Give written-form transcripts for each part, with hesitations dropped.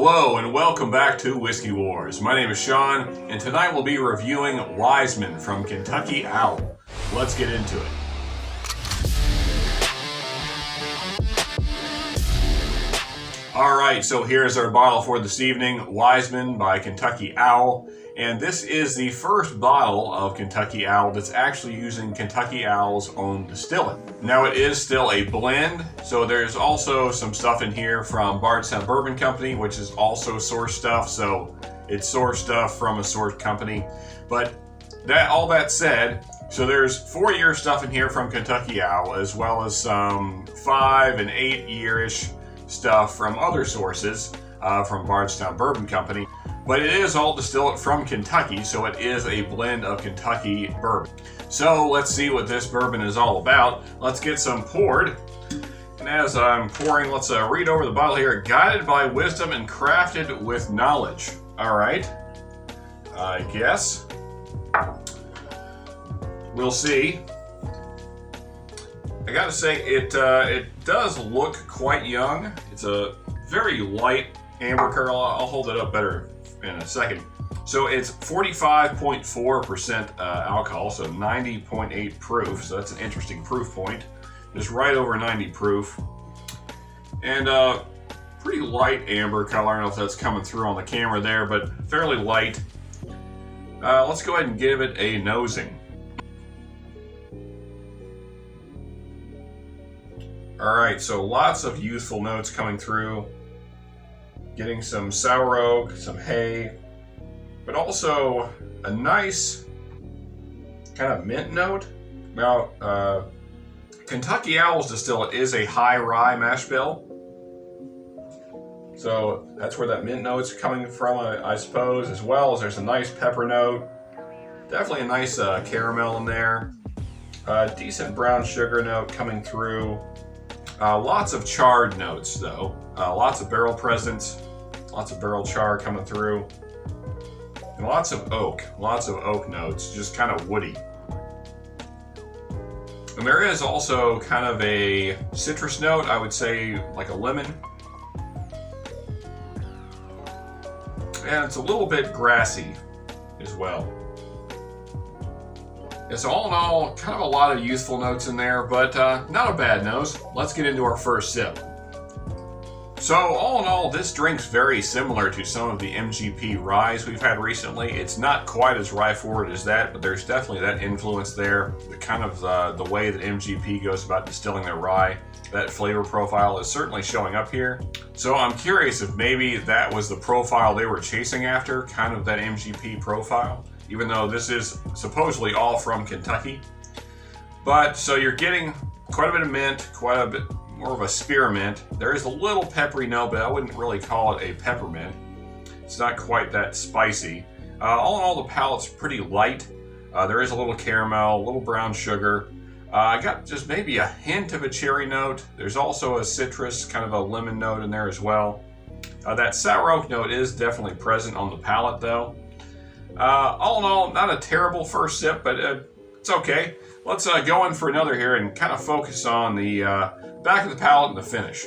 Hello and welcome back to Whiskey Wars. My name is Sean, and tonight we'll be reviewing Wiseman from Kentucky Owl. Let's get into it. Alright, so here's our bottle for this evening, Wiseman by Kentucky Owl. And this is the first bottle of Kentucky Owl that's actually using Kentucky Owl's own distillate. Now it is still a blend, so there's also some stuff in here from Bourbon Company, which is also source stuff, so it's source stuff from a source company. But all that said, so there's 4-year stuff in here from Kentucky Owl, as well as some 5 and 8 year-ish stuff from other sources, from Bourbon Company. But it is all distillate from Kentucky, so it is a blend of Kentucky bourbon. So let's see what this bourbon is all about. Let's get some poured. And as I'm pouring, let's read over the bottle here. Guided by wisdom and crafted with knowledge. All right, I guess. We'll see. I gotta say, it does look quite young. It's a very light amber color. I'll hold it up better in a second. So it's 45.4% alcohol, so 90.8 proof. So that's an interesting proof point. Just right over 90 proof. And pretty light amber color. I don't know if that's coming through on the camera there, but fairly light. Let's go ahead and give it a nosing. Alright, so lots of youthful notes coming through. Getting some sour oak, some hay, but also a nice kind of mint note. Now, Kentucky Owl's distillate is a high rye mash bill, so that's where that mint note's coming from, I suppose, as well as there's a nice pepper note. Definitely a nice caramel in there. Decent brown sugar note coming through. Lots of charred notes, though. Lots of barrel presence. Lots of barrel char coming through. And lots of oak notes, just kind of woody. And there is also kind of a citrus note, I would say like a lemon. And it's a little bit grassy as well. Yeah, so all in all, kind of a lot of youthful notes in there, but not a bad nose. Let's get into our first sip. So all in all, this drink's very similar to some of the MGP ryes we've had recently. It's not quite as rye forward as that, but there's definitely that influence there. The kind of the way that MGP goes about distilling their rye, that flavor profile is certainly showing up here. So I'm curious if maybe that was the profile they were chasing after, kind of that MGP profile, even though this is supposedly all from Kentucky. But so you're getting quite a bit of mint, quite a bit more of a spearmint. There is a little peppery note, but I wouldn't really call it a peppermint. It's not quite that spicy. All in all, the palate's pretty light. There is a little caramel, a little brown sugar. I got just maybe a hint of a cherry note. There's also a citrus, kind of a lemon note in there as well. That sour oak note is definitely present on the palate, though. All in all, not a terrible first sip, but it's okay. Let's go in for another here and kind of focus on the back of the palate and the finish.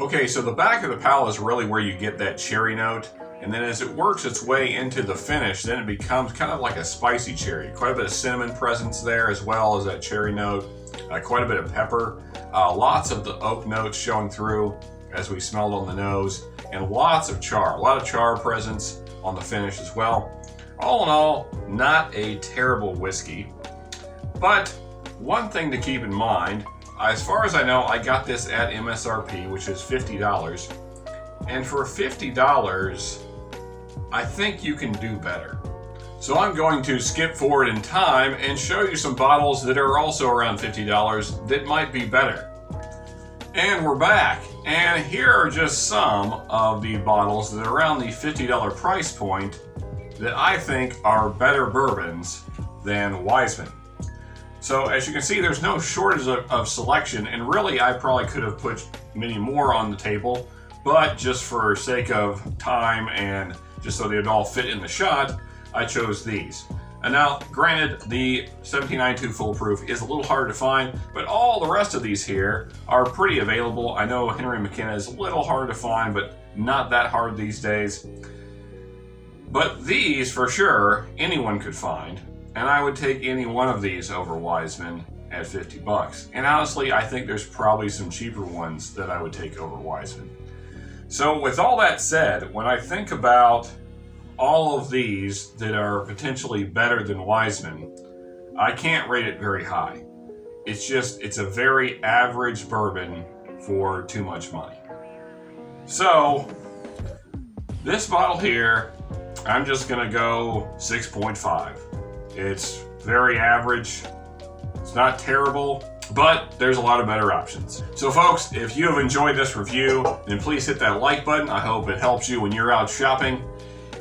Okay, so the back of the palate is really where you get that cherry note, and then as it works its way into the finish, then it becomes kind of like a spicy cherry. Quite a bit of cinnamon presence there, as well as that cherry note. Quite a bit of pepper. Lots of the oak notes showing through as we smelled on the nose, and lots of char. A lot of char presence on the finish as well. All in all, not a terrible whiskey. But one thing to keep in mind, as far as I know, I got this at MSRP, which is $50. And for $50, I think you can do better. So I'm going to skip forward in time and show you some bottles that are also around $50 that might be better. And we're back. And here are just some of the bottles that are around the $50 price point that I think are better bourbons than Wiseman. So as you can see, there's no shortage of selection, and really I probably could have put many more on the table, but just for sake of time and just so they'd all fit in the shot, I chose these. And now, granted, the 1792 Full Proof is a little harder to find, but all the rest of these here are pretty available. I know Henry McKenna is a little hard to find, but not that hard these days. But these, for sure, anyone could find, and I would take any one of these over Wiseman at 50 bucks. And honestly, I think there's probably some cheaper ones that I would take over Wiseman. So with all that said, when I think about all of these that are potentially better than Wiseman, I can't rate it very high. It's a very average bourbon for too much money. So this bottle here, I'm just gonna go 6.5. It's very average. It's not terrible, but there's a lot of better options. So folks, if you have enjoyed this review, then please hit that like button. I hope it helps you when you're out shopping.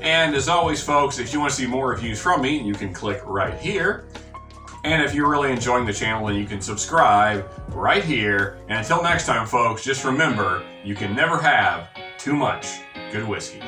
And as always, folks, if you want to see more reviews from me, you can click right here. And if you're really enjoying the channel, then you can subscribe right here. And until next time, folks, just remember, you can never have too much good whiskey.